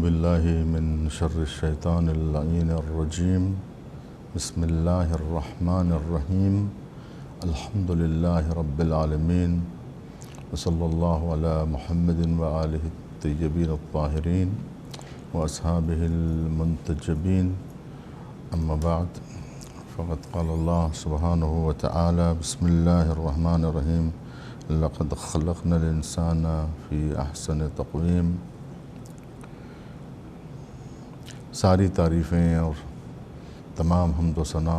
باللہ من شر الشیطان اللعین الرجیم بسم اللہ الرحمن الرحیم الحمد للہ رب العالمین وصلی اللہ علی محمد وآلہ الطیبین الطاہرین واصحابہ المنتجبین اما بعد فقد قال اللہ سبحانہ وتعالی بسم اللہ الرحمن الرحیم لقد خلقنا الانسان فی احسن تقویم۔ ساری تعریفیں اور تمام حمد و ثنا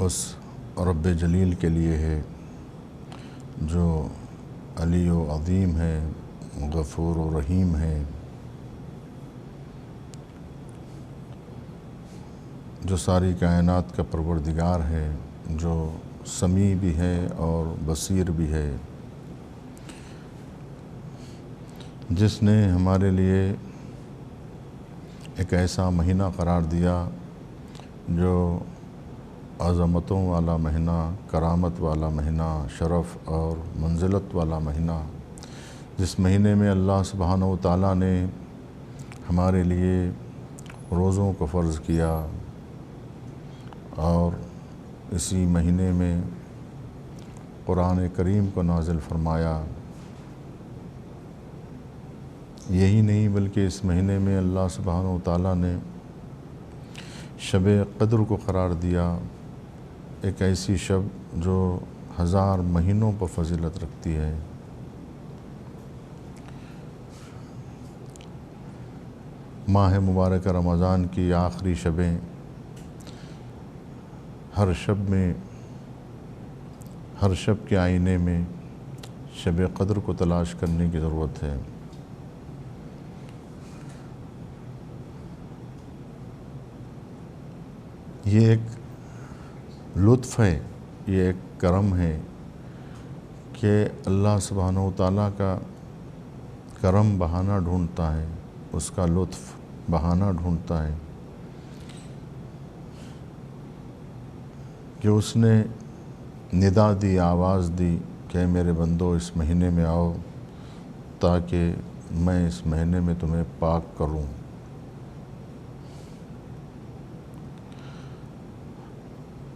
اس رب جلیل کے لیے ہے جو علی و عظیم ہے، غفور و رحیم ہے، جو ساری کائنات کا پروردگار ہے، جو سمیع بھی ہے اور بصیر بھی ہے، جس نے ہمارے لیے ایک ایسا مہینہ قرار دیا جو عظمتوں والا مہینہ، کرامت والا مہینہ، شرف اور منزلت والا مہینہ، جس مہینے میں اللہ سبحانہ و تعالیٰ نے ہمارے لیے روزوں کو فرض کیا اور اسی مہینے میں قرآن کریم کو نازل فرمایا۔ یہی نہیں بلکہ اس مہینے میں اللہ سبحانہ و تعالیٰ نے شب قدر کو قرار دیا، ایک ایسی شب جو 1000 مہینوں پر فضیلت رکھتی ہے۔ ماہ مبارک رمضان کی آخری شبیں، ہر شب کے آئینے میں شب قدر کو تلاش کرنے کی ضرورت ہے۔ یہ ایک لطف ہے، یہ ایک کرم ہے کہ اللہ سبحانہ و تعالیٰ کا کرم بہانہ ڈھونڈتا ہے، اس کا لطف بہانہ ڈھونڈتا ہے کہ اس نے ندا دی، آواز دی کہ میرے بندو اس مہینے میں آؤ تاکہ میں اس مہینے میں تمہیں پاک کروں۔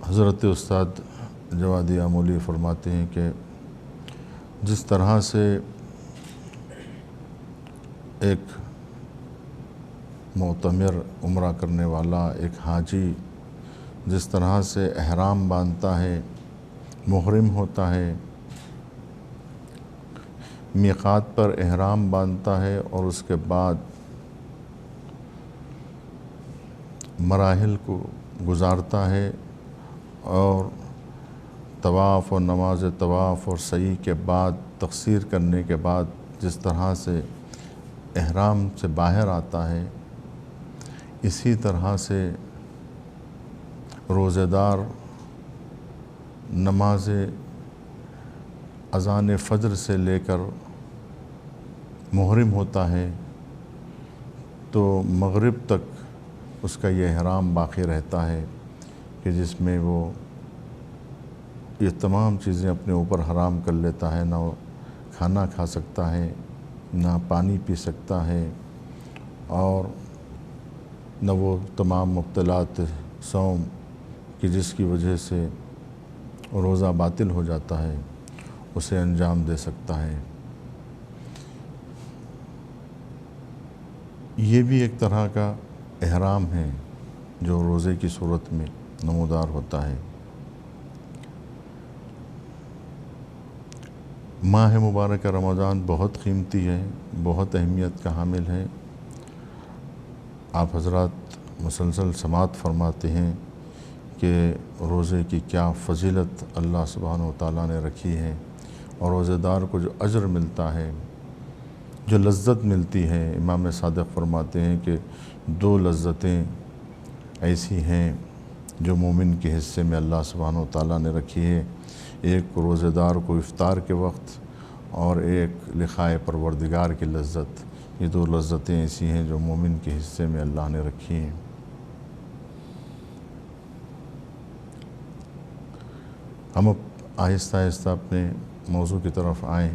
حضرت استاد جوادی آمولی فرماتے ہیں کہ جس طرح سے ایک معتمر، عمرہ کرنے والا، ایک حاجی جس طرح سے احرام باندھتا ہے، محرم ہوتا ہے، میقات پر احرام باندھتا ہے اور اس کے بعد مراحل کو گزارتا ہے اور طواف اور نماز طواف اور سعی کے بعد تقصیر کرنے کے بعد جس طرح سے احرام سے باہر آتا ہے، اسی طرح سے روزہ دار نماز اذان فجر سے لے کر محرم ہوتا ہے تو مغرب تک اس کا یہ احرام باقی رہتا ہے کہ جس میں وہ یہ تمام چیزیں اپنے اوپر حرام کر لیتا ہے، نہ وہ کھانا کھا سکتا ہے، نہ پانی پی سکتا ہے، اور نہ وہ تمام مبطلات صوم کہ جس کی وجہ سے روزہ باطل ہو جاتا ہے اسے انجام دے سکتا ہے۔ یہ بھی ایک طرح کا احرام ہے جو روزے کی صورت میں نمودار ہوتا ہے۔ ماہ مبارک رمضان بہت قیمتی ہے، بہت اہمیت کا حامل ہے۔ آپ حضرات مسلسل سماعت فرماتے ہیں کہ روزے کی کیا فضیلت اللہ سبحانہ و تعالیٰ نے رکھی ہے، اور روزہ دار کو جو اجر ملتا ہے، جو لذت ملتی ہے۔ امام صادق فرماتے ہیں کہ 2 لذتیں ایسی ہیں جو مومن کے حصے میں اللہ سبحانہ و تعالیٰ نے رکھی ہے، ایک روزہ دار کو افطار کے وقت اور ایک لقائے پروردگار کی لذت۔ یہ 2 لذتیں ایسی ہیں جو مومن کے حصے میں اللہ نے رکھی ہیں۔ ہم اب آہستہ آہستہ اپنے موضوع کی طرف آئیں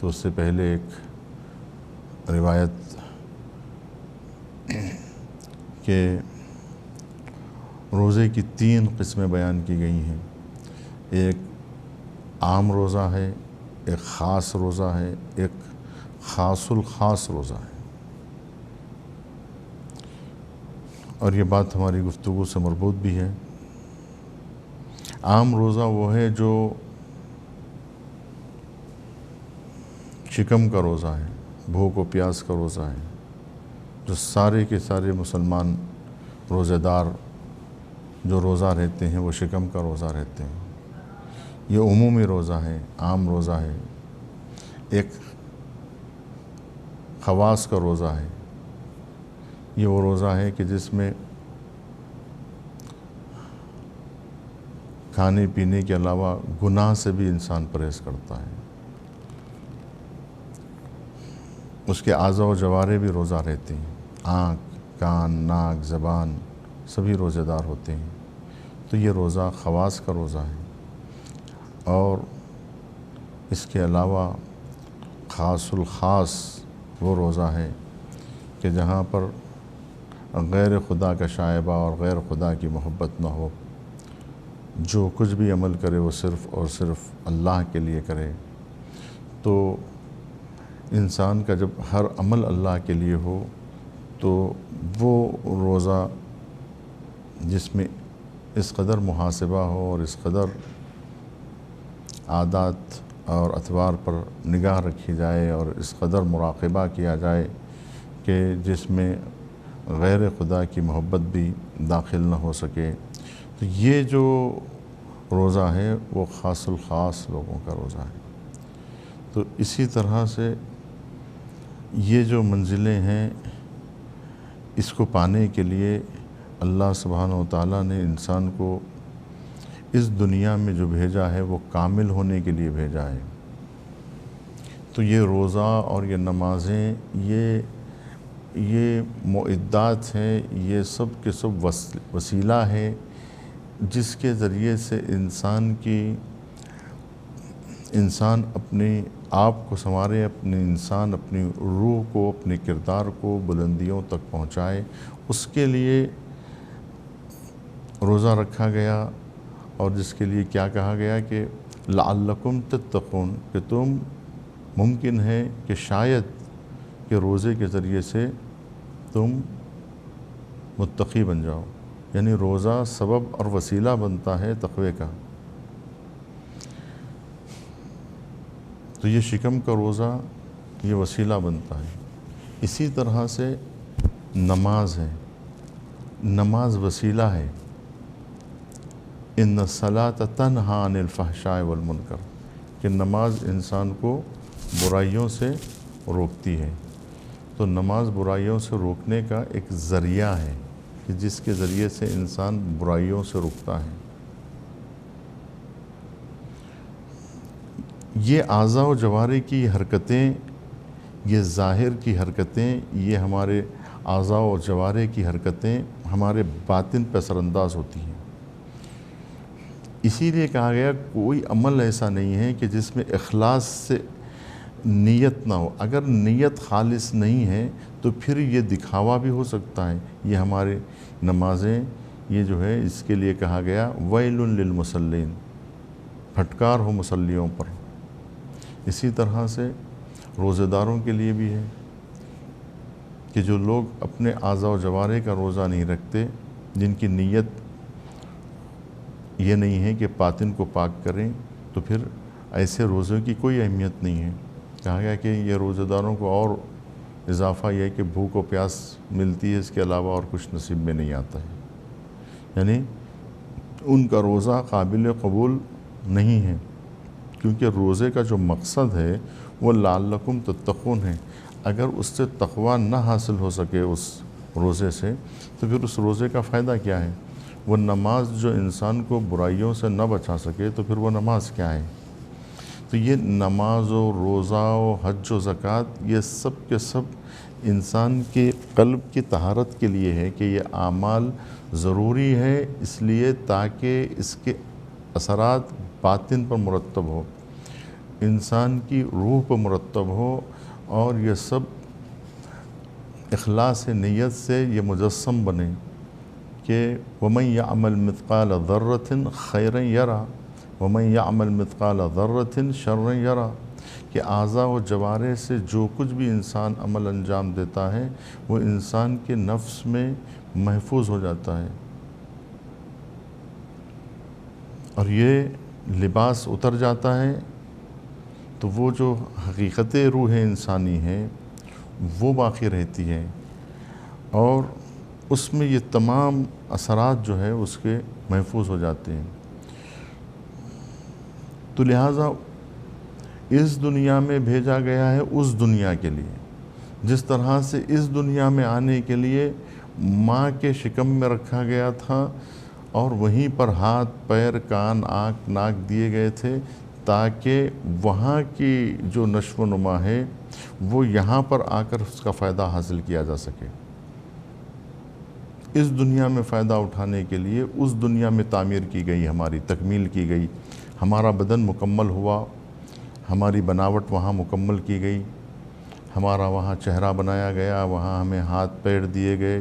تو اس سے پہلے ایک روایت کہ روزے کی 3 قسمیں بیان کی گئی ہیں۔ ایک عام روزہ ہے، ایک خاص روزہ ہے، ایک خاص الخاص روزہ ہے۔ اور یہ بات ہماری گفتگو سے مربوط بھی ہے۔ عام روزہ وہ ہے جو شکم کا روزہ ہے، بھوک و پیاس کا روزہ ہے، جو سارے کے سارے مسلمان روزہ دار جو روزہ رہتے ہیں وہ شکم کا روزہ رہتے ہیں۔ یہ عمومی روزہ ہے، عام روزہ ہے۔ ایک خواص کا روزہ ہے، یہ وہ روزہ ہے کہ جس میں کھانے پینے کے علاوہ گناہ سے بھی انسان پرہیز کرتا ہے۔ اس کے اعضاء و جوارح بھی روزہ رہتے ہیں، آنکھ، کان، ناک، زبان سبھی روزہ دار ہوتے ہیں۔ تو یہ روزہ خواص کا روزہ ہے۔ اور اس کے علاوہ خاص الخاص وہ روزہ ہے کہ جہاں پر غیر خدا کا شائبہ اور غیر خدا کی محبت نہ ہو، جو کچھ بھی عمل کرے وہ صرف اور صرف اللہ کے لیے کرے۔ تو انسان کا جب ہر عمل اللہ کے لیے ہو تو وہ روزہ جس میں اس قدر محاسبہ ہو اور اس قدر عادات اور اطوار پر نگاہ رکھی جائے اور اس قدر مراقبہ کیا جائے کہ جس میں غیر خدا کی محبت بھی داخل نہ ہو سکے، تو یہ جو روزہ ہے وہ خاص الخاص لوگوں کا روزہ ہے۔ تو اسی طرح سے یہ جو منزلیں ہیں، اس کو پانے کے لیے اللہ سبحانہ و تعالیٰ نے انسان کو اس دنیا میں جو بھیجا ہے وہ کامل ہونے کے لیے بھیجا ہے۔ تو یہ روزہ اور یہ نمازیں یہ معدات ہیں، یہ سب کے سب وسیلہ ہے جس کے ذریعے سے انسان اپنے آپ کو سنوارے، انسان اپنی روح کو، اپنے کردار کو بلندیوں تک پہنچائے۔ اس کے لیے روزہ رکھا گیا، اور جس کے لیے کیا کہا گیا کہ لعلکم تتقون، کہ تم ممکن ہے کہ شاید کہ روزے کے ذریعے سے تم متقی بن جاؤ، یعنی روزہ سبب اور وسیلہ بنتا ہے تقوی کا۔ تو یہ شکم کا روزہ یہ وسیلہ بنتا ہے۔ اسی طرح سے نماز ہے، نماز وسیلہ ہے۔ ان الصلاۃ تنہی عن الفحشاء والمنکر، کہ نماز انسان کو برائیوں سے روکتی ہے۔ تو نماز برائیوں سے روکنے کا ایک ذریعہ ہے کہ جس کے ذریعے سے انسان برائیوں سے رکتا ہے۔ یہ اعضاء و جوارح کی حرکتیں، یہ ظاہر کی حرکتیں، یہ ہمارے اعضاء و جوارح کی حرکتیں ہمارے باطن پر اثر انداز ہوتی ہیں۔ اسی لیے کہا گیا کوئی عمل ایسا نہیں ہے کہ جس میں اخلاص سے نیت نہ ہو۔ اگر نیت خالص نہیں ہے تو پھر یہ دکھاوا بھی ہو سکتا ہے۔ یہ ہمارے نمازیں یہ جو ہے اس کے لیے کہا گیا ویل للمصلین، پھٹکار ہو مصلیوں پر۔ اسی طرح سے روزہ داروں کے لیے بھی ہے کہ جو لوگ اپنے اعضاء و جوارح کا روزہ نہیں رکھتے، جن کی نیت یہ نہیں ہے کہ باطن کو پاک کریں، تو پھر ایسے روزوں کی کوئی اہمیت نہیں ہے۔ کہا گیا کہ یہ روزہ داروں کو اور اضافہ یہ ہے کہ بھوک و پیاس ملتی ہے، اس کے علاوہ اور کچھ نصیب میں نہیں آتا ہے، یعنی ان کا روزہ قابل قبول نہیں ہے، کیونکہ روزے کا جو مقصد ہے وہ لعلکم تتقون ہے۔ اگر اس سے تقوی نہ حاصل ہو سکے اس روزے سے، تو پھر اس روزے کا فائدہ کیا ہے؟ وہ نماز جو انسان کو برائیوں سے نہ بچا سکے تو پھر وہ نماز کیا ہے؟ تو یہ نماز و روزہ و حج و زکوٰۃ یہ سب کے سب انسان کے قلب کی طہارت کے لیے ہے، کہ یہ اعمال ضروری ہے اس لیے تاکہ اس کے اثرات باطن پر مرتب ہو، انسان کی روح پر مرتب ہو، اور یہ سب اخلاص نیت سے یہ مجسم بنے کہ وَمَن يَعْمَلْ مِثْقَالَ ذَرَّةٍ خَيْرًا يَرَى وَمَن يَعْمَلْ مِثْقَالَ ذَرَّةٍ شَرًّا يَرَى، کہ اعضاء و جوارح سے جو کچھ بھی انسان عمل انجام دیتا ہے وہ انسان کے نفس میں محفوظ ہو جاتا ہے، اور یہ لباس اتر جاتا ہے تو وہ جو حقیقت روح انسانی ہے وہ باقی رہتی ہے، اور اس میں یہ تمام اثرات جو ہے اس کے محفوظ ہو جاتے ہیں۔ تو لہٰذا اس دنیا میں بھیجا گیا ہے اس دنیا کے لیے، جس طرح سے اس دنیا میں آنے کے لیے ماں کے شکم میں رکھا گیا تھا اور وہیں پر ہاتھ پیر کان آنکھ ناک دیے گئے تھے تاکہ وہاں کی جو نشو و نما ہے وہ یہاں پر آ کر اس کا فائدہ حاصل کیا جا سکے۔ اس دنیا میں فائدہ اٹھانے کے لیے اس دنیا میں تعمیر کی گئی، ہماری تکمیل کی گئی، ہمارا بدن مکمل ہوا، ہماری بناوٹ وہاں مکمل کی گئی، ہمارا وہاں چہرہ بنایا گیا، وہاں ہمیں ہاتھ پیر دیے گئے،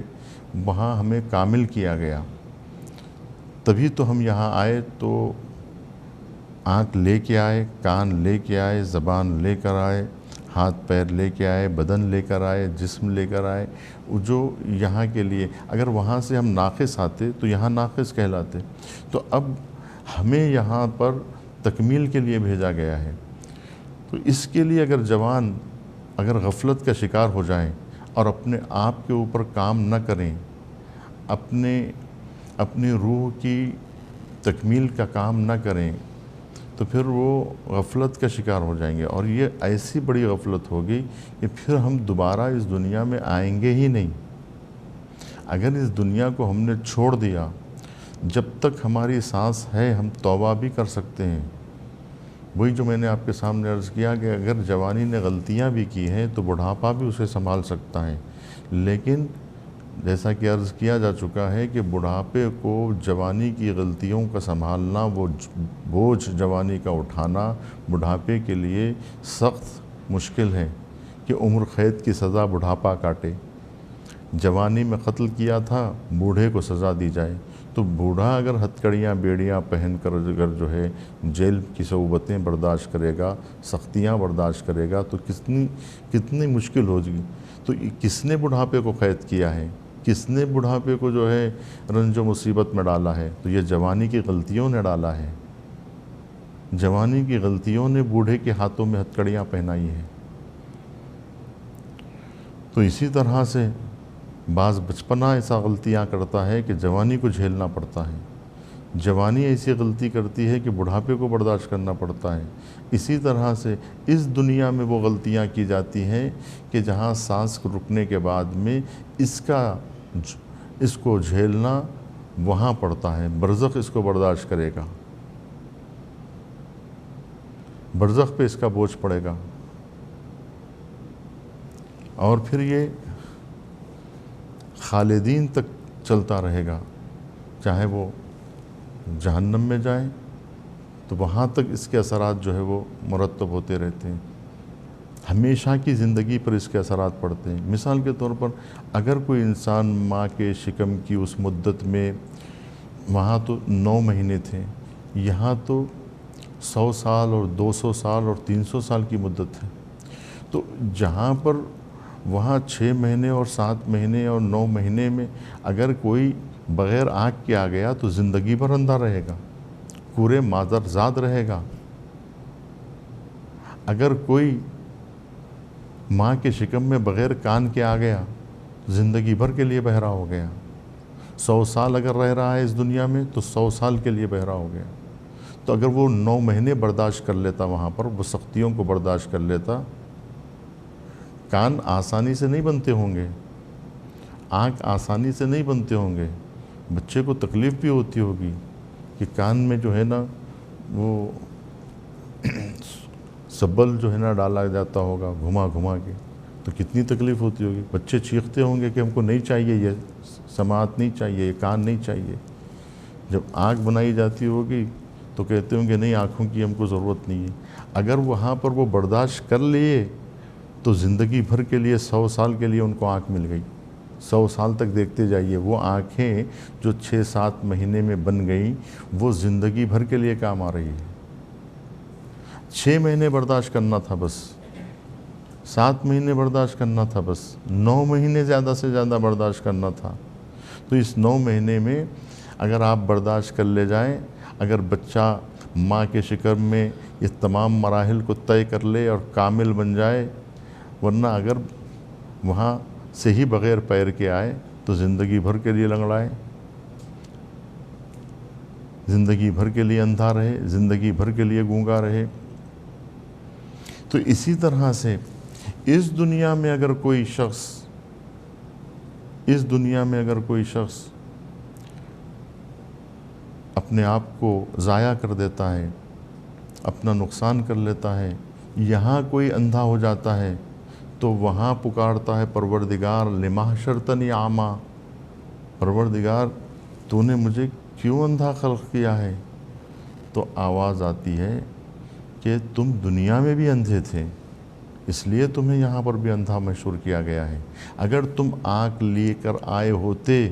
وہاں ہمیں کامل کیا گیا۔ تبھی تو ہم یہاں آئے تو آنکھ لے کے آئے، کان لے کے آئے، زبان لے کر آئے، ہاتھ پیر لے کے آئے، بدن لے کر آئے، جسم لے کر آئے، جو یہاں کے لیے اگر وہاں سے ہم ناقص آتے تو یہاں ناقص کہلاتے، تو اب ہمیں یہاں پر تکمیل کے لیے بھیجا گیا ہے۔ تو اس کے لیے اگر جوان اگر غفلت کا شکار ہو جائیں اور اپنے آپ کے اوپر کام نہ کریں، اپنی روح کی تکمیل کا کام نہ کریں، تو پھر وہ غفلت کا شکار ہو جائیں گے، اور یہ ایسی بڑی غفلت ہوگی کہ پھر ہم دوبارہ اس دنیا میں آئیں گے ہی نہیں۔ اگر اس دنیا کو ہم نے چھوڑ دیا، جب تک ہماری سانس ہے ہم توبہ بھی کر سکتے ہیں۔ وہی جو میں نے آپ کے سامنے عرض کیا کہ اگر جوانی نے غلطیاں بھی کی ہیں تو بڑھاپا بھی اسے سنبھال سکتا ہے، لیکن جیسا کہ عرض کیا جا چکا ہے کہ بڑھاپے کو جوانی کی غلطیوں کا سنبھالنا، وہ بوجھ جوانی کا اٹھانا بڑھاپے کے لیے سخت مشکل ہے کہ عمر قید کی سزا بڑھاپا کاٹے۔ جوانی میں قتل کیا تھا، بوڑھے کو سزا دی جائے، تو بوڑھا اگر ہتھکڑیاں بیڑیاں پہن کر اگر جو ہے جیل کی صعوبتیں برداشت کرے گا، سختیاں برداشت کرے گا تو کتنی مشکل ہوگی۔ تو کس نے بڑھاپے کو قید کیا ہے؟ کس نے بڑھاپے کو جو ہے رنج و مصیبت میں ڈالا ہے؟ تو یہ جوانی کی غلطیوں نے ڈالا ہے۔ جوانی کی غلطیوں نے بوڑھے کے ہاتھوں میں ہتھکڑیاں پہنائی ہیں۔ تو اسی طرح سے بعض بچپنا ایسا غلطیاں کرتا ہے کہ جوانی کو جھیلنا پڑتا ہے، جوانی ایسی غلطی کرتی ہے کہ بڑھاپے کو برداشت کرنا پڑتا ہے۔ اسی طرح سے اس دنیا میں وہ غلطیاں کی جاتی ہیں کہ جہاں سانس رکنے کے بعد میں اس کو جھیلنا وہاں پڑتا ہے، برزخ اس کو برداشت کرے گا، برزخ پہ اس کا بوجھ پڑے گا، اور پھر یہ خالدین تک چلتا رہے گا۔ چاہے وہ جہنم میں جائیں تو وہاں تک اس کے اثرات جو ہے وہ مرتب ہوتے رہتے ہیں، ہمیشہ کی زندگی پر اس کے اثرات پڑتے ہیں۔ مثال کے طور پر اگر کوئی انسان ماں کے شکم کی اس مدت میں، وہاں تو 9 مہینے تھے، یہاں تو 100 سال اور 200 سال اور 300 سال کی مدت ہے، تو جہاں پر وہاں 6 مہینے اور 7 مہینے اور 9 مہینے میں اگر کوئی بغیر آنکھ کے آ گیا تو زندگی بھر اندھا رہے گا، پورے مادر زاد رہے گا۔ اگر کوئی ماں کے شکم میں بغیر کان کے آ گیا زندگی بھر کے لیے بہرا ہو گیا۔ 100 سال اگر رہ رہا ہے اس دنیا میں تو 100 سال کے لیے بہرا ہو گیا۔ تو اگر وہ 9 مہینے برداشت کر لیتا، وہاں پر وہ سختیوں کو برداشت کر لیتا، کان آسانی سے نہیں بنتے ہوں گے، آنکھ آسانی سے نہیں بنتے ہوں گے، بچے کو تکلیف بھی ہوتی ہوگی کہ کان میں جو ہے نا وہ سبل جو ہے نا ڈالا جاتا ہوگا گھما گھما کے، تو کتنی تکلیف ہوتی ہوگی۔ بچے چیختے ہوں گے کہ ہم کو نہیں چاہیے، یہ سماعت نہیں چاہیے، یہ کان نہیں چاہیے۔ جب آنکھ بنائی جاتی ہوگی تو کہتے ہوں گے نہیں، آنکھوں کی ہم کو ضرورت نہیں ہے۔ اگر وہاں پر وہ برداشت کر لیے تو زندگی بھر کے لیے 100 سال کے لیے ان کو آنکھ مل گئی، 100 سال تک دیکھتے جائیے۔ وہ آنکھیں جو 6-7 مہینے میں بن گئیں وہ زندگی بھر کے لیے کام آ رہی ہے۔ 6 مہینے برداشت کرنا تھا بس، 7 مہینے برداشت کرنا تھا بس، 9 مہینے زیادہ سے زیادہ برداشت کرنا تھا۔ تو اس 9 مہینے میں اگر آپ برداشت کر لے جائیں، اگر بچہ ماں کے شکم میں یہ تمام مراحل کو طے کر لے اور کامل بن جائے، ورنہ اگر وہاں سے ہی بغیر پیر کے آئے تو زندگی بھر کے لیے لنگڑائے، زندگی بھر کے لیے اندھا رہے، زندگی بھر کے لیے گونگا رہے۔ تو اسی طرح سے اس دنیا میں اگر کوئی شخص اپنے آپ کو ضائع کر دیتا ہے، اپنا نقصان کر لیتا ہے، یہاں کوئی اندھا ہو جاتا ہے تو وہاں پکارتا ہے پروردگار لما حشرتنی اعمیٰ، پروردگار تو نے مجھے کیوں اندھا خلق کیا ہے؟ تو آواز آتی ہے کہ تم دنیا میں بھی اندھے تھے، اس لیے تمہیں یہاں پر بھی اندھا مشہور کیا گیا ہے۔ اگر تم آنکھ لے کر آئے ہوتے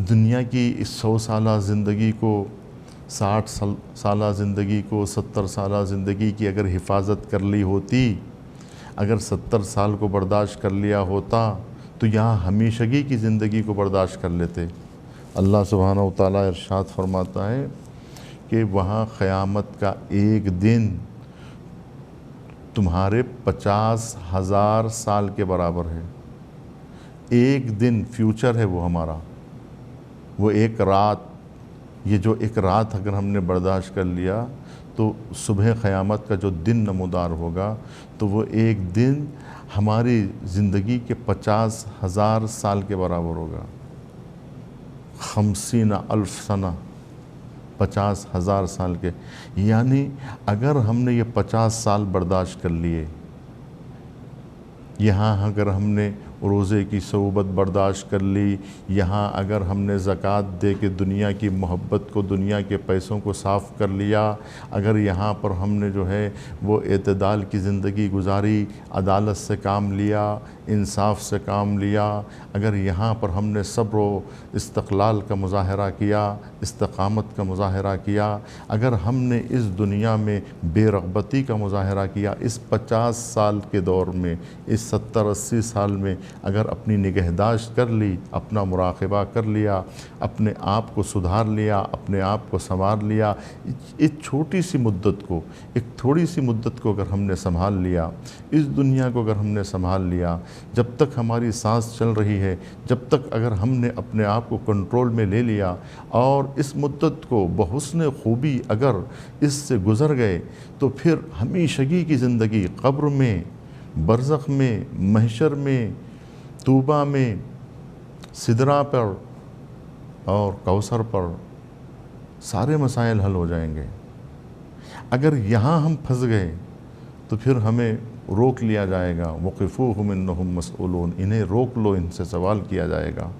دنیا کی اس 100 سالہ زندگی کو، 60 سالہ زندگی کو، 70 سالہ زندگی کی اگر حفاظت کر لی ہوتی، اگر 70 سال کو برداشت کر لیا ہوتا تو یہاں ہمیشگی کی زندگی کو برداشت کر لیتے۔ اللہ سبحانہ و تعالیٰ ارشاد فرماتا ہے کہ وہاں قیامت کا ایک دن تمہارے 50,000 سال کے برابر ہے۔ ایک دن فیوچر ہے وہ ہمارا، وہ ایک رات، یہ جو ایک رات اگر ہم نے برداشت کر لیا تو صبح قیامت کا جو دن نمودار ہوگا تو وہ ایک دن ہماری زندگی کے 50,000 سال کے برابر ہوگا۔ 50,000 سنہ، 50,000 سال کے، یعنی اگر ہم نے یہ 50 سال برداشت کر لیے، یہاں اگر ہم نے روزے کی صعوبت برداشت کر لی، یہاں اگر ہم نے زکوٰۃ دے کے دنیا کی محبت کو، دنیا کے پیسوں کو صاف کر لیا، اگر یہاں پر ہم نے جو ہے وہ اعتدال کی زندگی گزاری، عدالت سے کام لیا، انصاف سے کام لیا، اگر یہاں پر ہم نے صبر و استقلال کا مظاہرہ کیا، استقامت کا مظاہرہ کیا، اگر ہم نے اس دنیا میں بے رغبتی کا مظاہرہ کیا، اس 50 سال کے دور میں، اس 70-80 سال میں اگر اپنی نگہداشت کر لی، اپنا مراقبہ کر لیا، اپنے آپ کو سدھار لیا، اپنے آپ کو سنوار لیا، ایک چھوٹی سی مدت کو، ایک تھوڑی سی مدت کو اگر ہم نے سنبھال لیا، اس دنیا کو اگر ہم نے سنبھال لیا، جب تک ہماری سانس چل رہی ہے، جب تک اگر ہم نے اپنے آپ کو کنٹرول میں لے لیا اور اس مدت کو بحسن خوبی اگر اس سے گزر گئے تو پھر ہمیشگی کی زندگی قبر میں، برزخ میں، محشر میں، توبہ میں، سدرہ پر اور کوثر پر سارے مسائل حل ہو جائیں گے۔ اگر یہاں ہم پھنس گئے تو پھر ہمیں روک لیا جائے گا، وقفوہم انہم مسئولون، انہیں روک لو، ان سے سوال کیا جائے گا۔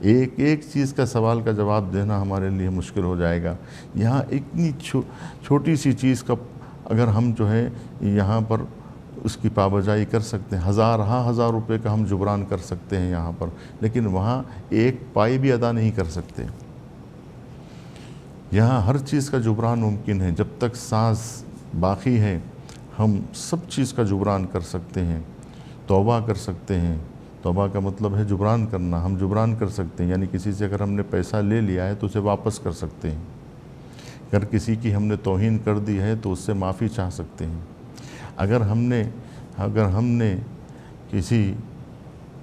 ایک ایک چیز کا سوال کا جواب دینا ہمارے لیے مشکل ہو جائے گا۔ یہاں اتنی چھوٹی سی چیز کا اگر ہم جو ہے یہاں پر اس کی پابجائی کر سکتے ہیں، ہزار روپے کا ہم جبران کر سکتے ہیں یہاں پر، لیکن وہاں ایک پائی بھی ادا نہیں کر سکتے۔ یہاں ہر چیز کا جبران ممکن ہے، جب تک سانس باقی ہے ہم سب چیز کا جبران کر سکتے ہیں، توبہ کر سکتے ہیں۔ توبہ کا مطلب ہے جبران کرنا، ہم جبران کر سکتے ہیں، یعنی کسی سے اگر ہم نے پیسہ لے لیا ہے تو اسے واپس کر سکتے ہیں، اگر کسی کی ہم نے توہین کر دی ہے تو اس سے معافی چاہ سکتے ہیں، اگر ہم نے کسی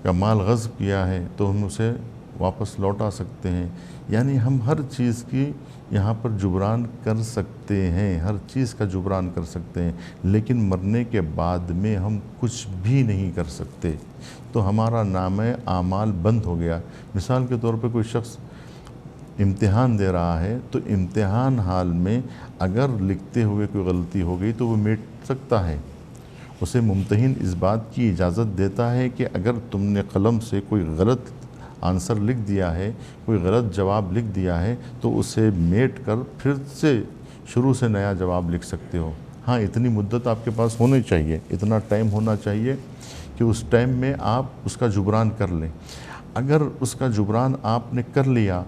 کا مال غصب کیا ہے تو ہم اسے واپس لوٹا سکتے ہیں، یعنی ہم ہر چیز کی یہاں پر جبران کر سکتے ہیں، ہر چیز کا جبران کر سکتے ہیں، لیکن مرنے کے بعد میں ہم کچھ بھی نہیں کر سکتے، تو ہمارا نامہ اعمال بند ہو گیا۔ مثال کے طور پہ کوئی شخص امتحان دے رہا ہے تو امتحان حال میں اگر لکھتے ہوئے کوئی غلطی ہو گئی تو وہ مٹ سکتا ہے، اسے ممتحن اس بات کی اجازت دیتا ہے کہ اگر تم نے قلم سے کوئی غلط آنسر لکھ دیا ہے، کوئی غلط جواب لکھ دیا ہے تو اسے میٹ کر پھر سے شروع سے نیا جواب لکھ سکتے ہو۔ ہاں اتنی مدت آپ کے پاس ہونی چاہیے، اتنا ٹائم ہونا چاہیے کہ اس ٹائم میں آپ اس کا جبران کر لیں۔ اگر اس کا جبران آپ نے کر لیا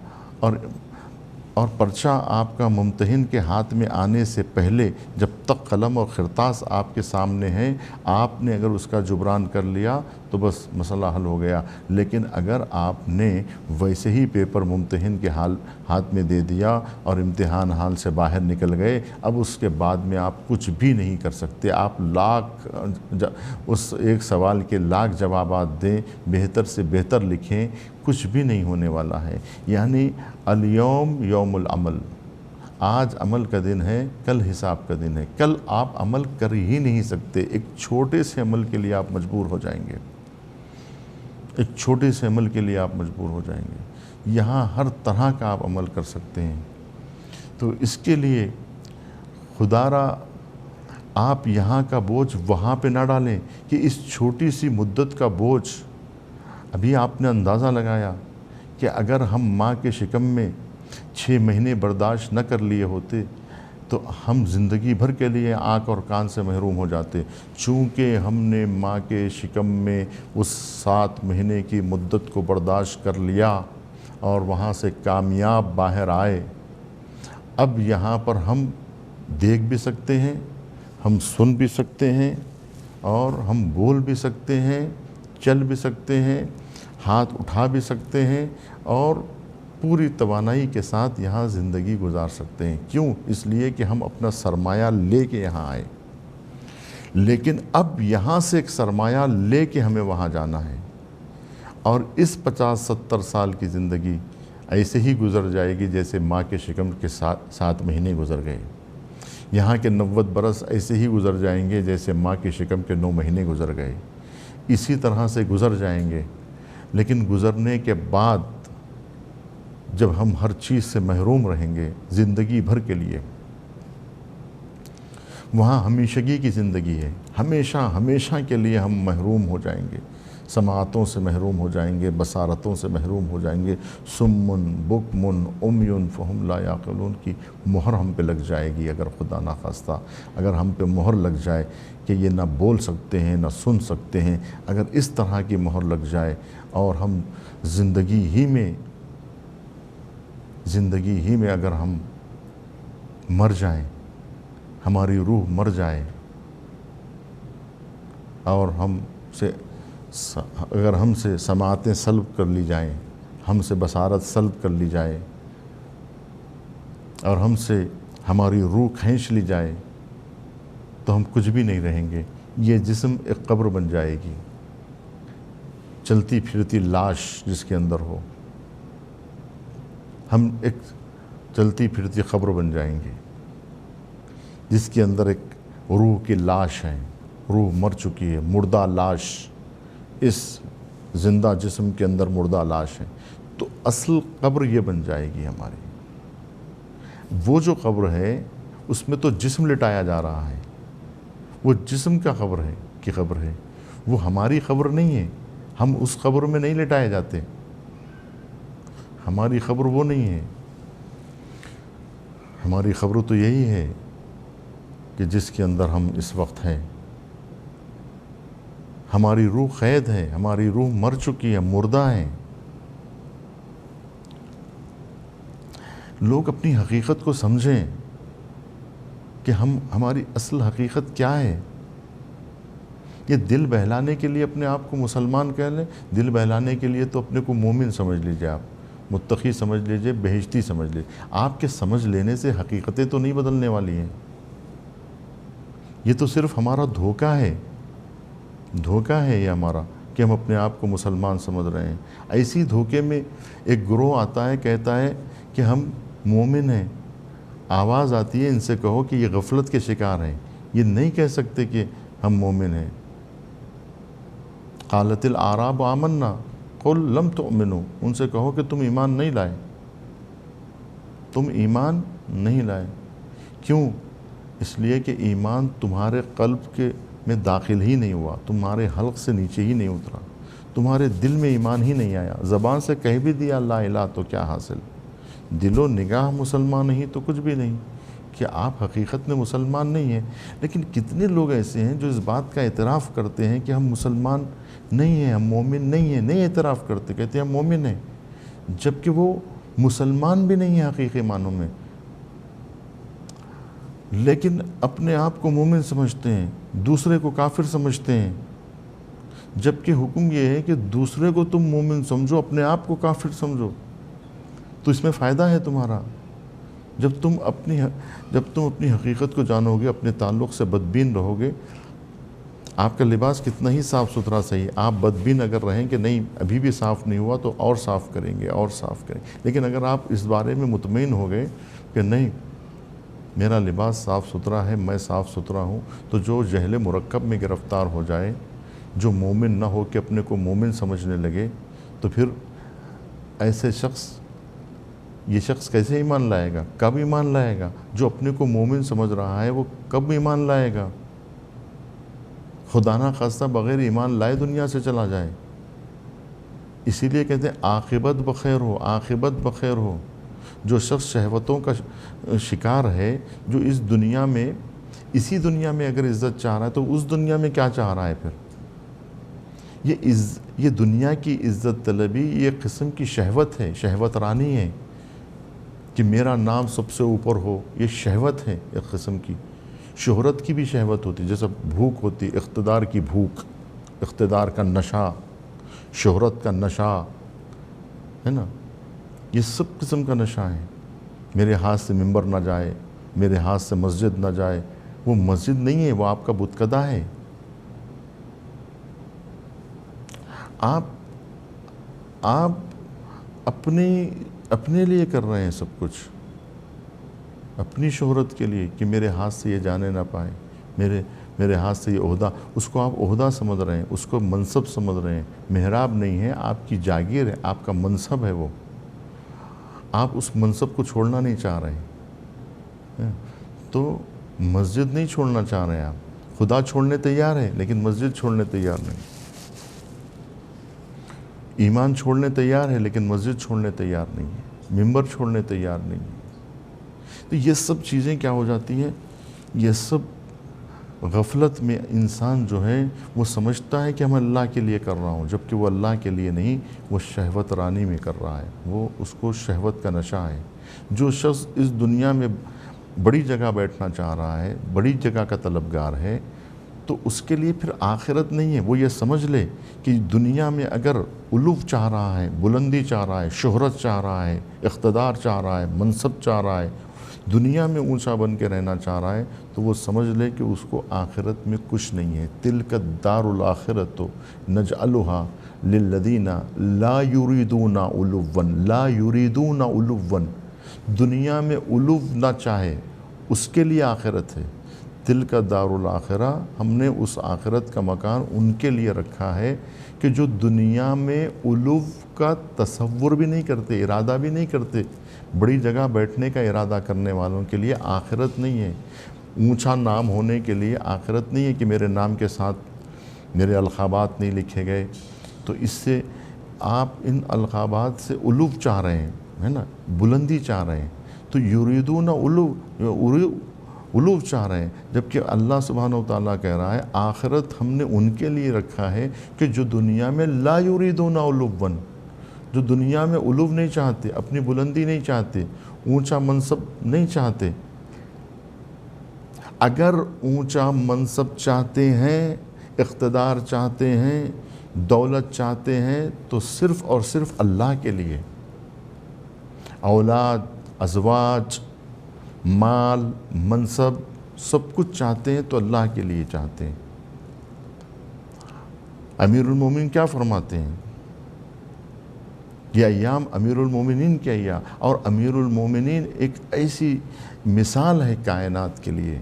اور پرچہ آپ کا ممتحن کے ہاتھ میں آنے سے پہلے، جب تک قلم اور خرطاس آپ کے سامنے ہیں، آپ نے اگر اس کا جبران کر لیا تو بس مسئلہ حل ہو گیا۔ لیکن اگر آپ نے ویسے ہی پیپر ممتحن کے ہاتھ میں دے دیا اور امتحان حال سے باہر نکل گئے، اب اس کے بعد میں آپ کچھ بھی نہیں کر سکتے۔ آپ اس ایک سوال کے لاکھ جوابات دیں، بہتر سے بہتر لکھیں، کچھ بھی نہیں ہونے والا ہے۔ یعنی الیوم یوم العمل، آج عمل کا دن ہے، کل حساب کا دن ہے۔ کل آپ عمل کر ہی نہیں سکتے، ایک چھوٹے سے عمل کے لیے آپ مجبور ہو جائیں گے، ایک چھوٹے سے عمل کے لیے آپ مجبور ہو جائیں گے۔ یہاں ہر طرح کا آپ عمل کر سکتے ہیں۔ تو اس کے لیے خدا را آپ یہاں کا بوجھ وہاں پہ نہ ڈالیں کہ اس چھوٹی سی مدت کا بوجھ۔ ابھی آپ نے اندازہ لگایا کہ اگر ہم ماں کے شکم میں 6 مہینے برداشت نہ کر لیے ہوتے تو ہم زندگی بھر کے لیے آنکھ اور کان سے محروم ہو جاتے۔ چونکہ ہم نے ماں کے شکم میں اس 7 مہینے کی مدت کو برداشت کر لیا اور وہاں سے کامیاب باہر آئے، اب یہاں پر ہم دیکھ بھی سکتے ہیں، ہم سن بھی سکتے ہیں، اور ہم بول بھی سکتے ہیں، چل بھی سکتے ہیں، ہاتھ اٹھا بھی سکتے ہیں، اور پوری توانائی کے ساتھ یہاں زندگی گزار سکتے ہیں۔ کیوں؟ اس لیے کہ ہم اپنا سرمایہ لے کے یہاں آئے۔ لیکن اب یہاں سے ایک سرمایہ لے کے ہمیں وہاں جانا ہے، اور اس 50-70 سال کی زندگی ایسے ہی گزر جائے گی جیسے ماں کے شکم کے 7 مہینے گزر گئے۔ یہاں کے 90 برس ایسے ہی گزر جائیں گے جیسے ماں کے شکم کے 9 مہینے گزر گئے۔ اسی طرح سے گزر جائیں گے۔ لیکن گزرنے کے بعد جب ہم ہر چیز سے محروم رہیں گے زندگی بھر کے لیے، وہاں ہمیشگی کی زندگی ہے، ہمیشہ ہمیشہ کے لیے ہم محروم ہو جائیں گے، سماعتوں سے محروم ہو جائیں گے، بصارتوں سے محروم ہو جائیں گے۔ سمن بکمن عمیٌ فہم لا یعقلون کی مہر ہم پہ لگ جائے گی۔ اگر خدا نخواستہ اگر ہم پہ مہر لگ جائے کہ یہ نہ بول سکتے ہیں نہ سن سکتے ہیں، اگر اس طرح کی مہر لگ جائے اور ہم زندگی ہی میں اگر ہم مر جائیں، ہماری روح مر جائے، اور اگر ہم سے سماعتیں سلب کر لی جائیں، ہم سے بصارت سلب کر لی جائے، اور ہم سے ہماری روح کھینچ لی جائے، تو ہم کچھ بھی نہیں رہیں گے۔ یہ جسم ایک قبر بن جائے گی، چلتی پھرتی لاش جس کے اندر ہو۔ ہم ایک چلتی پھرتی قبر بن جائیں گے جس کے اندر ایک روح کی لاش ہے، روح مر چکی ہے، مردہ لاش، اس زندہ جسم کے اندر مردہ لاش ہے۔ تو اصل قبر یہ بن جائے گی ہماری۔ وہ جو قبر ہے اس میں تو جسم لٹایا جا رہا ہے، وہ جسم کا قبر ہے، وہ ہماری قبر نہیں ہے۔ ہم اس قبر میں نہیں لٹائے جاتے، ہماری قبر وہ نہیں ہے۔ ہماری قبر تو یہی ہے کہ جس کے اندر ہم اس وقت ہیں۔ ہماری روح قید ہے، ہماری روح مر چکی ہے، مردہ ہیں۔ لوگ اپنی حقیقت کو سمجھیں کہ ہماری اصل حقیقت کیا ہے۔ یہ دل بہلانے کے لیے اپنے آپ کو مسلمان کہہ لیں، دل بہلانے کے لیے تو اپنے کو مومن سمجھ لیجئے، آپ متقی سمجھ لیجئے، بہشتی سمجھ لیجئے۔ آپ کے سمجھ لینے سے حقیقتیں تو نہیں بدلنے والی ہیں۔ یہ تو صرف ہمارا دھوکہ ہے یہ ہمارا، کہ ہم اپنے آپ کو مسلمان سمجھ رہے ہیں۔ ایسی دھوکے میں ایک گروہ آتا ہے، کہتا ہے کہ ہم مومن ہیں۔ آواز آتی ہے ان سے کہو کہ یہ غفلت کے شکار ہیں، یہ نہیں کہہ سکتے کہ ہم مومن ہیں۔ قالت الاعراب آمنا قل لم تؤمنوا، ان سے کہو کہ تم ایمان نہیں لائے، تم ایمان نہیں لائے۔ کیوں؟ اس لیے کہ ایمان تمہارے قلب میں داخل ہی نہیں ہوا، تمہارے حلق سے نیچے ہی نہیں اترا، تمہارے دل میں ایمان ہی نہیں آیا۔ زبان سے کہہ بھی دیا لا الہ تو کیا حاصل، دل و نگاہ مسلمان نہیں تو کچھ بھی نہیں۔ کہ آپ حقیقت میں مسلمان نہیں ہیں. لیکن کتنے لوگ ایسے ہیں جو اس بات کا اعتراف کرتے ہیں کہ ہم مسلمان نہیں ہیں، ہم مومن نہیں ہیں، نہیں اعتراف کرتے، کہتے ہیں ہم مومن ہیں، جبکہ وہ مسلمان بھی نہیں ہیں حقیقی معنوں میں، لیکن اپنے آپ کو مومن سمجھتے ہیں، دوسرے کو کافر سمجھتے ہیں. جبکہ حکم یہ ہے کہ دوسرے کو تم مومن سمجھو، اپنے آپ کو کافر سمجھو، تو اس میں فائدہ ہے تمہارا. جب تم اپنی حقیقت کو جانو گے، اپنے تعلق سے بدبین رہو گے، آپ کا لباس کتنا ہی صاف ستھرا صحیح، آپ بدبین اگر رہیں کہ نہیں ابھی بھی صاف نہیں ہوا تو اور صاف کریں گے اور صاف کریں گے. لیکن اگر آپ اس بارے میں مطمئن ہو گئے کہ نہیں میرا لباس صاف ستھرا ہے، میں صاف ستھرا ہوں، تو جو جہل مرکب میں گرفتار ہو جائے، جو مومن نہ ہو کہ اپنے کو مومن سمجھنے لگے، تو پھر ایسے یہ شخص کیسے ایمان لائے گا؟ کب ایمان لائے گا؟ جو اپنے کو مومن سمجھ رہا ہے وہ کب ایمان لائے گا؟ خدا نہ خواستہ بغیر ایمان لائے دنیا سے چلا جائے. اسی لیے کہتے ہیں عاقبت بخیر ہو، عاقبت بخیر ہو. جو شخص شہوتوں کا شکار ہے، جو اسی دنیا میں اگر عزت چاہ رہا ہے تو اس دنیا میں کیا چاہ رہا ہے پھر؟ یہ دنیا کی عزت طلبی یہ قسم کی شہوت ہے، شہوت رانی ہے کہ میرا نام سب سے اوپر ہو. یہ شہوت ہے ایک قسم کی. شہرت کی بھی شہوت ہوتی، جیسے بھوک ہوتی، اقتدار کی بھوک، اقتدار کا نشہ، شہرت کا نشہ ہے نا. یہ سب قسم کا نشہ ہے. میرے ہاتھ سے ممبر نہ جائے، میرے ہاتھ سے مسجد نہ جائے. وہ مسجد نہیں ہے، وہ آپ کا بتکدہ ہے. آپ اپنے لیے کر رہے ہیں سب کچھ، اپنی شہرت کے لیے کہ میرے ہاتھ سے یہ جانے نہ پائے، میرے ہاتھ سے یہ عہدہ. اس کو آپ عہدہ سمجھ رہے ہیں، اس کو منصب سمجھ رہے ہیں. محراب نہیں ہے، آپ کی جاگیر ہے، آپ کا منصب ہے وہ. آپ اس منصب کو چھوڑنا نہیں چاہ رہے ہیں. تو مسجد نہیں چھوڑنا چاہ رہے ہیں آپ. خدا چھوڑنے تیار ہے لیکن مسجد چھوڑنے تیار نہیں. ایمان چھوڑنے تیار ہے لیکن مسجد چھوڑنے تیار نہیں ہے، ممبر چھوڑنے تیار نہیں ہے. تو یہ سب چیزیں کیا ہو جاتی ہیں؟ یہ سب غفلت میں انسان جو ہے وہ سمجھتا ہے کہ میں اللہ کے لیے کر رہا ہوں، جبکہ وہ اللہ کے لیے نہیں، وہ شہوت رانی میں کر رہا ہے. وہ اس کو شہوت کا نشہ ہے. جو شخص اس دنیا میں بڑی جگہ بیٹھنا چاہ رہا ہے، بڑی جگہ کا طلبگار ہے، تو اس کے لیے پھر آخرت نہیں ہے. وہ یہ سمجھ لے کہ دنیا میں اگر علو چاہ رہا ہے، بلندی چاہ رہا ہے، شہرت چاہ رہا ہے، اقتدار چاہ رہا ہے، منصب چاہ رہا ہے، دنیا میں اونچا بن کے رہنا چاہ رہا ہے، تو وہ سمجھ لے کہ اس کو آخرت میں کچھ نہیں ہے. تلک الدار الآخرۃ نجعلها للذین لا یریدون علوا، لا یریدون علوا. دنیا میں علو نہ چاہے اس کے لیے آخرت ہے. تلک دار الآخرہ، ہم نے اس آخرت کا مکان ان کے لیے رکھا ہے کہ جو دنیا میں علو کا تصور بھی نہیں کرتے، ارادہ بھی نہیں کرتے. بڑی جگہ بیٹھنے کا ارادہ کرنے والوں کے لیے آخرت نہیں ہے. اونچا نام ہونے کے لیے آخرت نہیں ہے کہ میرے نام کے ساتھ میرے القابات نہیں لکھے گئے. تو اس سے آپ ان القابات سے علو چاہ رہے ہیں، ہے نا، بلندی چاہ رہے ہیں. تو یریدون علو چاہ رہے ہیں، جبکہ اللہ سبحانہ و تعالیٰ کہہ رہا ہے آخرت ہم نے ان کے لیے رکھا ہے کہ جو دنیا میں لا یریدون علوا، جو دنیا میں علو نہیں چاہتے، اپنی بلندی نہیں چاہتے، اونچا منصب نہیں چاہتے. اگر اونچا منصب چاہتے ہیں، اقتدار چاہتے ہیں، دولت چاہتے ہیں، تو صرف اور صرف اللہ کے لیے. اولاد، ازواج، مال، منصب، سب کچھ چاہتے ہیں تو اللہ کے لیے چاہتے ہیں. امیر المومنین کیا فرماتے ہیں؟ یہ ایام امیر المومنین کے ایام، اور امیر المومنین ایک ایسی مثال ہے کائنات کے لیے.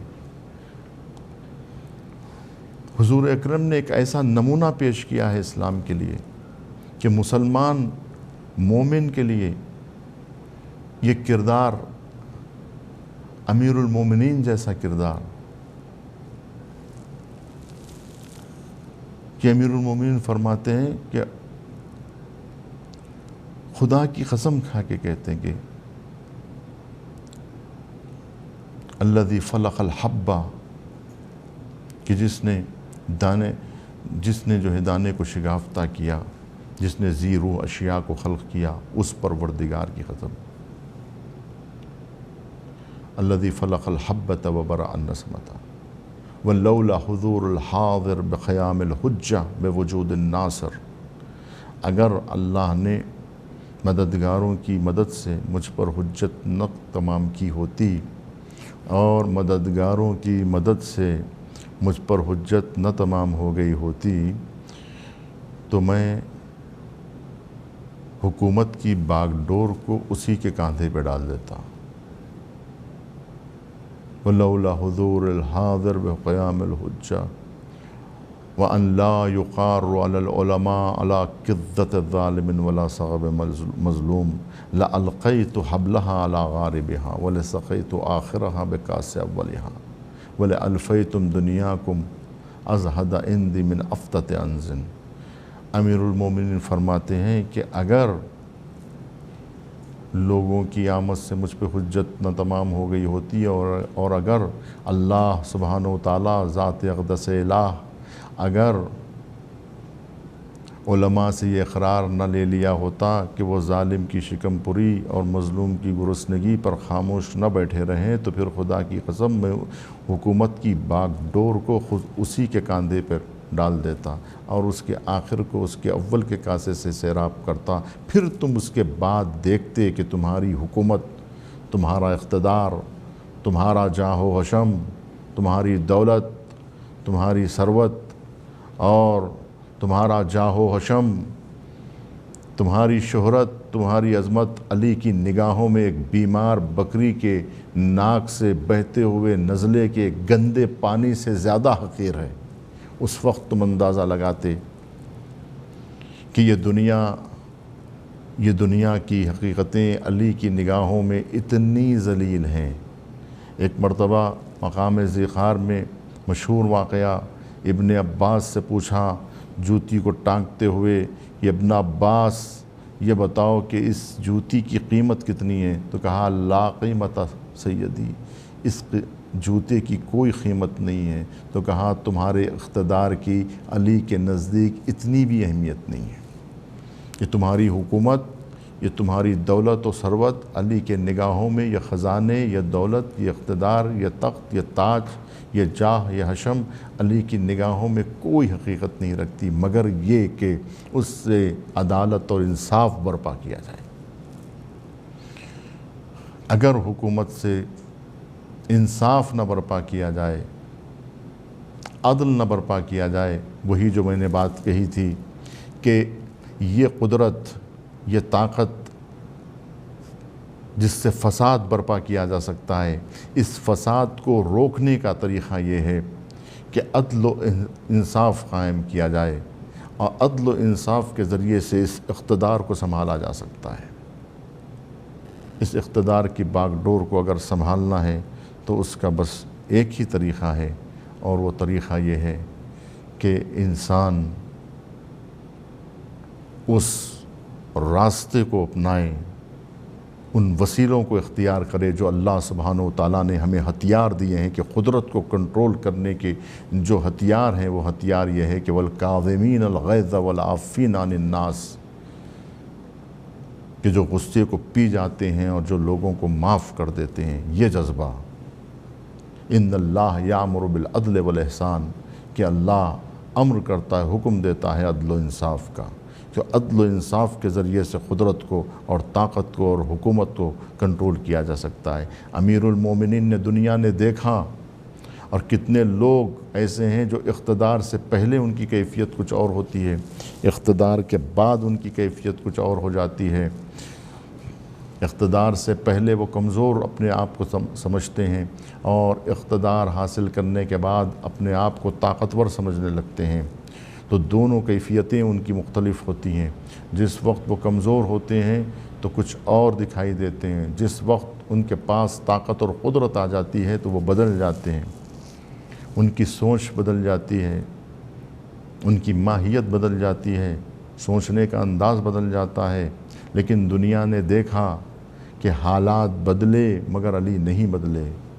حضور اکرم نے ایک ایسا نمونہ پیش کیا ہے اسلام کے لیے کہ مسلمان مومن کے لیے یہ کردار، امیر المومنین جیسا کردار، کہ امیر المومنین فرماتے ہیں کہ خدا کی قسم کھا کے کہتے ہیں کہ الذی فلق الحبہ، کہ جس نے جو ہے دانے کو شگافتہ کیا، جس نے ذی روح اشیاء کو خلق کیا، اس پروردگار کی قسم۔ الذی فلق الحبۃ وبرأ النسمۃ ولولا حضور الحاضر بقیام الحجہ بوجود الناصر۔ اگر اللہ نے مددگاروں کی مدد سے مجھ پر حجت نہ تمام کی ہوتی، اور مددگاروں کی مدد سے مجھ پر حجت نہ تمام ہو گئی ہوتی، تو میں حکومت کی باغ ڈور کو اسی کے کاندھے پہ ڈال دیتا۔ وَلَوْلَا حُضُورِ الْحَاضِرِ بِقِيَامِ الْحُجَّةِ وَأَنْ لَا يُقَارُّ عَلَى الْعُلَمَاءِ عَلَى قِدَّةِ ظَالِمٍ وَلَا صَغَبِ مَظْلُومٍ لَأَلْقَيْتُ حَبْلَهَا عَلَى غَارِبِهَا وَلَسَقَيْتُ آخِرَهَا بِكَاسِ أَوَّلِهَا وَلَأَلْفَيْتُمْ دُنْيَاكُمْ أَزْهَدَ عِنْدِي مِنْ أَفْتَةِ أَنْزٍ۔ امیر المومنین فرماتے ہیں کہ اگر لوگوں کی آمد سے مجھ پہ حجت نہ تمام ہو گئی ہوتی، اور اگر اللہ سبحانہ و تعالیٰ ذات اقدس الہ اگر علماء سے یہ اقرار نہ لے لیا ہوتا کہ وہ ظالم کی شکم پری اور مظلوم کی گرسنگی پر خاموش نہ بیٹھے رہیں، تو پھر خدا کی قسم میں حکومت کی باغ ڈور کو خود اسی کے کاندھے پر ڈال دیتا، اور اس کے آخر کو اس کے اول کے کاسے سے سیراب کرتا۔ پھر تم اس کے بعد دیکھتے کہ تمہاری حکومت، تمہارا اقتدار، تمہارا جاہ و حشم، تمہاری دولت، تمہاری ثروت اور تمہارا جاہ و حشم، تمہاری شہرت، تمہاری عظمت علی کی نگاہوں میں ایک بیمار بکری کے ناک سے بہتے ہوئے نزلے کے گندے پانی سے زیادہ حقیر ہے۔ اس وقت تم اندازہ لگاتے کہ یہ دنیا کی حقیقتیں علی کی نگاہوں میں اتنی ذلیل ہیں۔ ایک مرتبہ مقام ذیخار میں مشہور واقعہ، ابن عباس سے پوچھا جوتی کو ٹانکتے ہوئے، کہ ابن عباس یہ بتاؤ کہ اس جوتی کی قیمت کتنی ہے؟ تو کہا لا قیمت سیدی، اس جوتے کی کوئی قیمت نہیں ہے۔ تو کہا تمہارے اقتدار کی علی کے نزدیک اتنی بھی اہمیت نہیں ہے۔ یہ تمہاری حکومت، یہ تمہاری دولت و ثروت علی کے نگاہوں میں یہ خزانے، یہ دولت، یہ اقتدار، یہ تخت، یہ تاج، یہ جاہ، یہ حشم علی کی نگاہوں میں کوئی حقیقت نہیں رکھتی، مگر یہ کہ اس سے عدالت اور انصاف برپا کیا جائے۔ اگر حکومت سے انصاف نہ برپا کیا جائے، عدل نہ برپا کیا جائے، وہی جو میں نے بات کہی تھی کہ یہ قدرت، یہ طاقت جس سے فساد برپا کیا جا سکتا ہے، اس فساد کو روکنے کا طریقہ یہ ہے کہ عدل و انصاف قائم کیا جائے، اور عدل و انصاف کے ذریعے سے اس اقتدار کو سنبھالا جا سکتا ہے۔ اس اقتدار کی باغ ڈور کو اگر سنبھالنا ہے تو اس کا بس ایک ہی طریقہ ہے، اور وہ طریقہ یہ ہے کہ انسان اس راستے کو اپنائے، ان وسیلوں کو اختیار کرے جو اللہ سبحانہ و تعالیٰ نے ہمیں ہتھیار دیے ہیں کہ قدرت کو کنٹرول کرنے کے جو ہتھیار ہیں، وہ ہتھیار یہ ہے کہ وَالْكَاظِمِينَ الْغَيْظَ وَالْعَافِينَ عَنِ النَّاسِ، کہ جو غصے کو پی جاتے ہیں اور جو لوگوں کو معاف کر دیتے ہیں۔ یہ جذبہ، ان اللہ یامر بالعدل والاحسان، کہ اللہ امر کرتا ہے، حکم دیتا ہے عدل و انصاف کا، کہ عدل و انصاف کے ذریعے سے قدرت کو اور طاقت کو اور حکومت کو کنٹرول کیا جا سکتا ہے۔ امیر المومنین نے دنیا نے دیکھا، اور کتنے لوگ ایسے ہیں جو اقتدار سے پہلے ان کی کیفیت کچھ اور ہوتی ہے، اقتدار کے بعد ان کی کیفیت کچھ اور ہو جاتی ہے۔ اقتدار سے پہلے وہ کمزور اپنے آپ کو سمجھتے ہیں، اور اقتدار حاصل کرنے کے بعد اپنے آپ کو طاقتور سمجھنے لگتے ہیں۔ تو دونوں کیفیتیں ان کی مختلف ہوتی ہیں۔ جس وقت وہ کمزور ہوتے ہیں تو کچھ اور دکھائی دیتے ہیں، جس وقت ان کے پاس طاقت اور قدرت آ جاتی ہے تو وہ بدل جاتے ہیں، ان کی سوچ بدل جاتی ہے، ان کی ماہیت بدل جاتی ہے، سوچنے کا انداز بدل جاتا ہے۔ لیکن دنیا نے دیکھا کہ حالات بدلے مگر علی نہیں بدلے،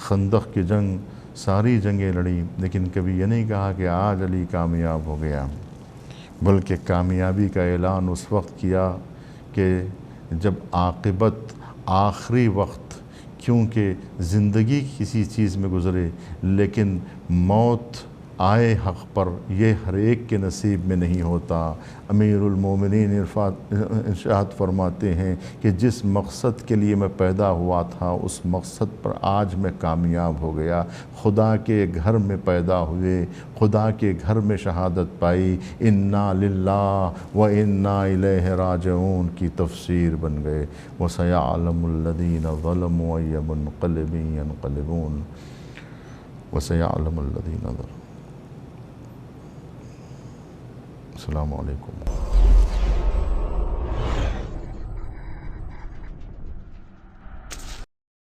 خندق کی جنگ ساری جنگیں لڑی، لیکن کبھی یہ نہیں کہا کہ آج علی کامیاب ہو گیا، بلکہ کامیابی کا اعلان اس وقت کیا کہ جب عاقبت آخری وقت، کیونکہ زندگی کسی چیز میں گزرے لیکن موت آئے حق پر، یہ ہر ایک کے نصیب میں نہیں ہوتا۔ امیر المومنین ارشاد فرماتے ہیں کہ جس مقصد کے لیے میں پیدا ہوا تھا اس مقصد پر آج میں کامیاب ہو گیا، خدا کے گھر میں پیدا ہوئے، خدا کے گھر میں شہادت پائی، انا للہ و انا الیہ راجعون کی تفسیر بن گئے۔ وَسَيَعْلَمُ الَّذِينَ ظَلَمُوا أَيَّ مُنقَلِبٍ يَنقَلِبُونَ وَسَيَعْلَمُ الَّذِينَ ظَلَمُوا۔ السلام علیکم۔